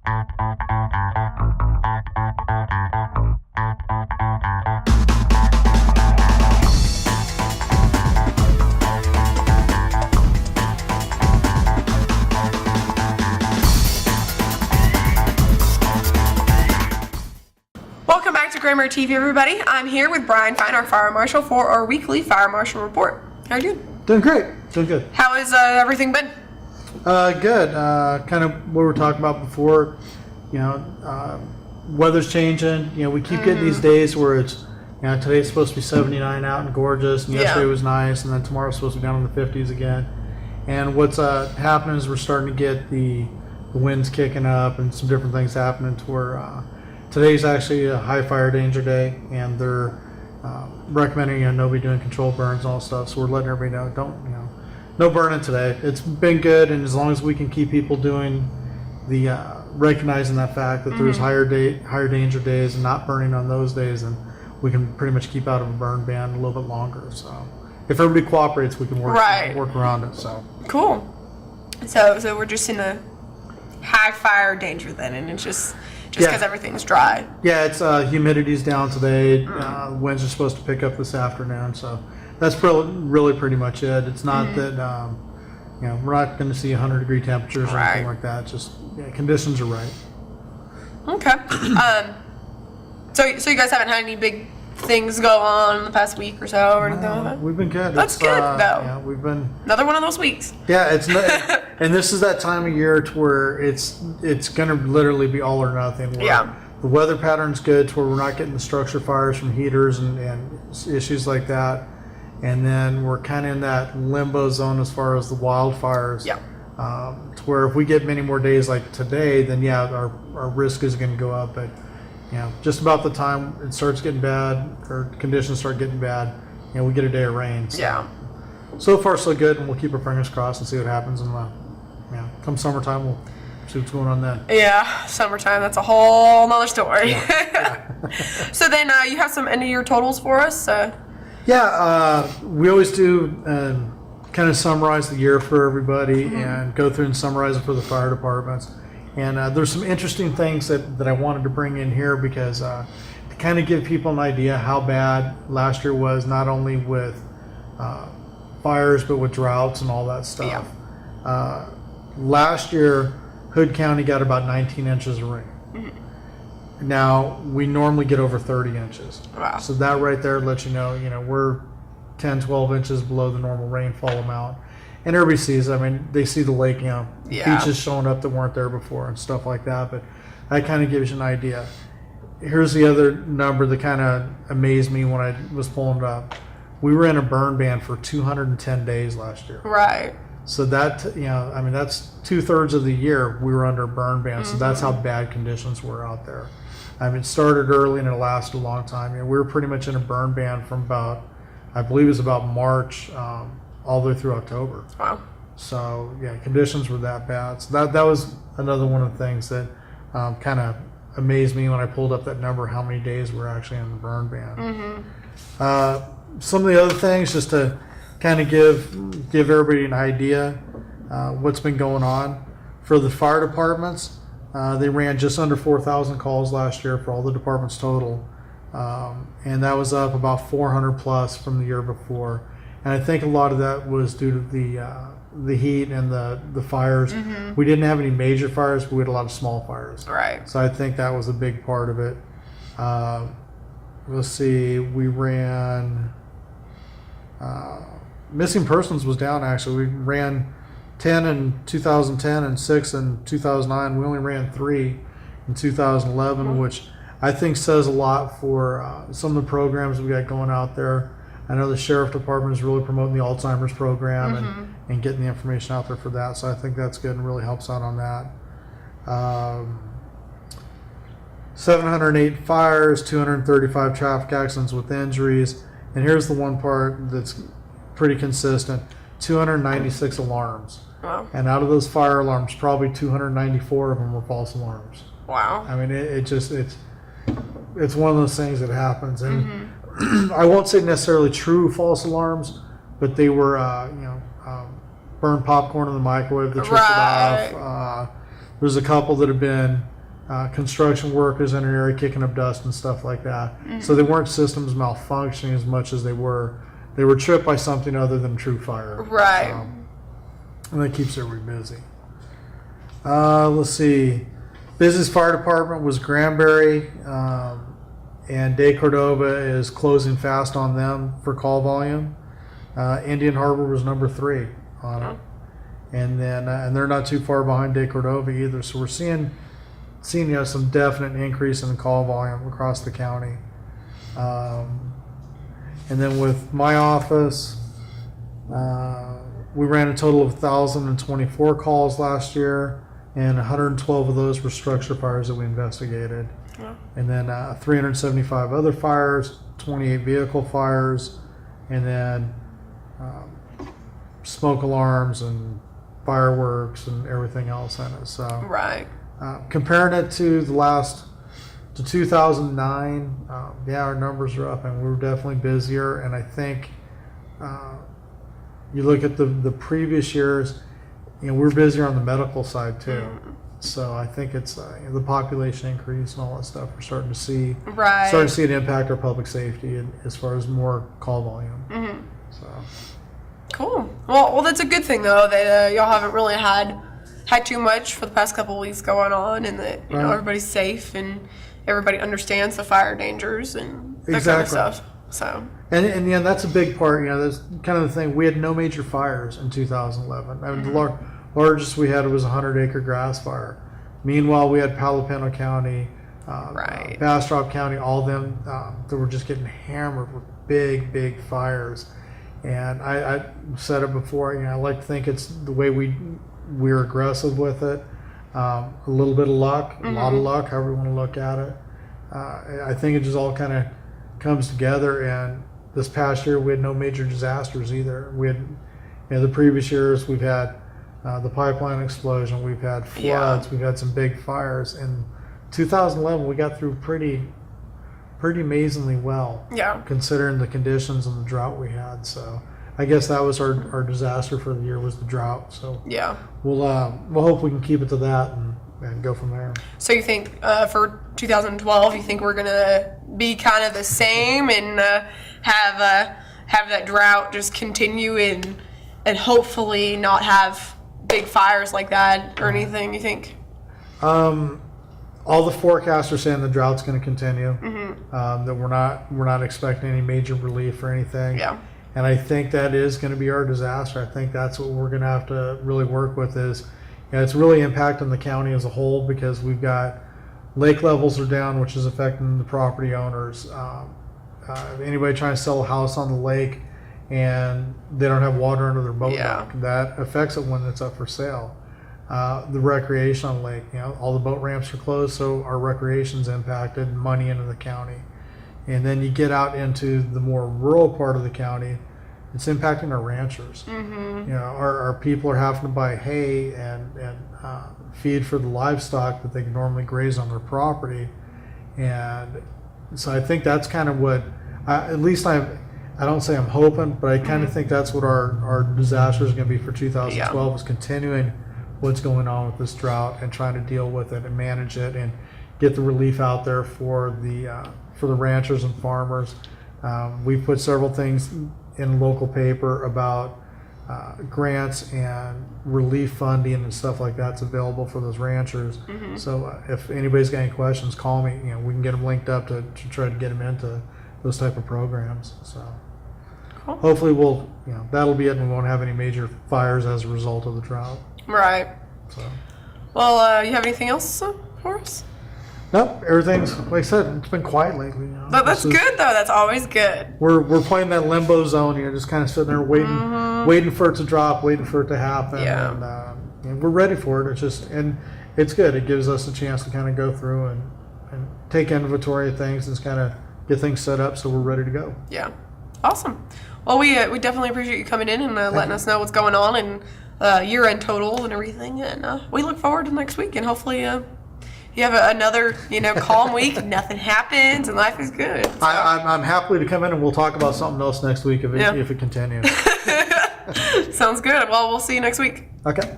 Welcome back to Granbury TV, everybody. I'm here with Brian Fine, our Fire Marshal, for our weekly Fire Marshal report. How are you doing? Doing great. Doing good. How has everything been? Good. Kind of what we were talking about before. Weather's changing. We keep getting these days where it's, today's supposed to be 79 out and gorgeous, and yesterday was nice, and then tomorrow's supposed to be down in the 50s again. And what's happening is we're starting to get the winds kicking up and some different things happening to where today's actually a high fire danger day, and they're recommending nobody doing controlled burns and all that stuff. So we're letting everybody know, no burning today. It's been good, and as long as we can keep people doing the recognizing that fact that there's higher danger days and not burning on those days, and we can pretty much keep out of a burn ban a little bit longer. So if everybody cooperates, we can work around it. So cool. So we're just in a high fire danger then, and it's just because everything's dry. Yeah, it's humidity's down today. Winds are supposed to pick up this afternoon, so that's really pretty much it. It's not that we're not going to see 100-degree temperatures or anything like that. Just conditions are right. Okay. So you guys haven't had any big things go on in the past week or so or anything like that? We've been good. That's good though. Yeah, we've been another one of those weeks. Yeah, it's and this is that time of year to where it's going to literally be all or nothing. The weather pattern's good to where we're not getting the structure fires from heaters and issues like that. And then we're kind of in that limbo zone as far as the wildfires. Yeah. To where if we get many more days like today, then our risk is going to go up. But just about the time it starts getting bad or conditions start getting bad, we get a day of rain. So far so good, and we'll keep our fingers crossed and see what happens. And come summertime, we'll see what's going on then. Yeah, summertime, that's a whole nother story. So then you have some end of year totals for us. We always do kind of summarize the year for everybody and go through and summarize it for the fire departments. And there's some interesting things that I wanted to bring in here because to kind of give people an idea how bad last year was, not only with fires but with droughts and all that stuff. Last year, Hood County got about 19 inches of rain. Now, we normally get over 30 inches. Wow. So that right there lets you know, we're 10, 12 inches below the normal rainfall amount. And everybody sees, they see the lake, beaches showing up that weren't there before and stuff like that. But that kind of gives you an idea. Here's the other number that kind of amazed me when I was pulling it up. We were in a burn ban for 210 days last year. Right. So that, that's 2/3 of the year we were under a burn ban. So that's how bad conditions were out there. It started early and it lasted a long time. We were pretty much in a burn ban from I believe it was about March all the way through October. Wow. So conditions were that bad. So that was another one of the things that kind of amazed me when I pulled up that number, how many days we're actually in the burn ban. Some of the other things, just to kind of give everybody an idea what's been going on. For the fire departments, they ran just under 4,000 calls last year for all the departments total. And that was up about 400 plus from the year before. And I think a lot of that was due to the heat and the fires. We didn't have any major fires, but we had a lot of small fires. Right. So I think that was a big part of it. Let's see, we ran, missing persons was down actually. We ran 10 in 2010 and 6 in 2009. We only ran 3 in 2011, which I think says a lot for some of the programs we got going out there. I know the sheriff department is really promoting the Alzheimer's program and getting the information out there for that. So I think that's good and really helps out on that. 708 fires, 235 traffic accidents with injuries. And here's the one part that's pretty consistent, 296 alarms. Wow. And out of those fire alarms, probably 294 of them were false alarms. Wow. It's one of those things that happens. And I won't say necessarily true false alarms, but they were, burned popcorn in the microwave that tripped it off. There's a couple that have been construction workers in an area kicking up dust and stuff like that. So they weren't systems malfunctioning as much as they were tripped by something other than true fire. Right. And that keeps everybody busy. Let's see. Busiest fire department was Granbury, and De Cordova is closing fast on them for call volume. Indian Harbor was number 3 on it. And then and they're not too far behind De Cordova either. So we're seeing some definite increase in the call volume across the county. And then with my office, we ran a total of 1,024 calls last year, and 112 of those were structure fires that we investigated. Yeah. And then 375 other fires, 28 vehicle fires, and then smoke alarms and fireworks and everything else in it. So right. Comparing it to 2009, our numbers are up, and we were definitely busier. And I think you look at the previous years, we're busier on the medical side too. So I think it's the population increase and all that stuff. We're starting to see it impact our public safety and as far as more call volume. So cool. Well, that's a good thing though that y'all haven't really had too much for the past couple of weeks going on, and that you know everybody's safe and everybody understands the fire dangers and that kind of stuff. So and that's a big part. That's kind of the thing. We had no major fires in 2011. I mean, the largest we had was a 100-acre grass fire. Meanwhile, we had Palo Pinto County, Bastrop County, all of them that were just getting hammered with big fires. And I said it before. I like to think it's the way we're aggressive with it. A little bit of luck, a lot of luck, however you want to look at it. I think it just all kind of comes together. And this past year, we had no major disasters either. We had, the previous years, we've had the pipeline explosion, we've had floods, we've had some big fires. In 2011, we got through pretty amazingly well, considering the conditions and the drought we had. So I guess that was our disaster for the year, was the drought. So we'll hope we can keep it to that and go from there. So you think for 2012, you think we're gonna be kind of the same and have that drought just continue and hopefully not have big fires like that or anything, you think? All the forecasts are saying the drought's going to continue. That we're not expecting any major relief or anything. And I think that is going to be our disaster. I think that's what we're going to have to really work with. Is it's really impacting the county as a whole, because we've got lake levels are down, which is affecting the property owners. Anybody trying to sell a house on the lake and they don't have water under their boat dock, that affects it when it's up for sale. The recreation on the lake, all the boat ramps are closed, so our recreation's impacted, money into the county. And then you get out into the more rural part of the county, it's impacting our ranchers. Our people are having to buy hay and feed for the livestock that they can normally graze on their property. And so I think that's kind of what, at least I don't say I'm hoping, but I kind of think that's what our disaster is going to be for 2012, is continuing what's going on with this drought and trying to deal with it and manage it and get the relief out there for the ranchers and farmers. We've put several things in local paper about grants and relief funding and stuff like that's available for those ranchers. So if anybody's got any questions, call me. We can get them linked up to try to get them into those type of programs. So hopefully that'll be it, and we won't have any major fires as a result of the drought. Right. So. Well, you have anything else for us? No, everything's, like I said, it's been quiet lately. That's good though. That's always good. We're playing that limbo zone, just kind of sitting there waiting for it to drop, waiting for it to happen. And we're ready for it. And it's good. It gives us a chance to kind of go through and take inventory of things and just kind of get things set up so we're ready to go. Yeah. Awesome. Well, we definitely appreciate you coming in and letting us know what's going on and year-end total and everything. And we look forward to next week, and hopefully you have another calm week. Nothing happens and life is good. So. I'm happy to come in, and we'll talk about something else next week if it continues. Sounds good. Well, we'll see you next week. Okay.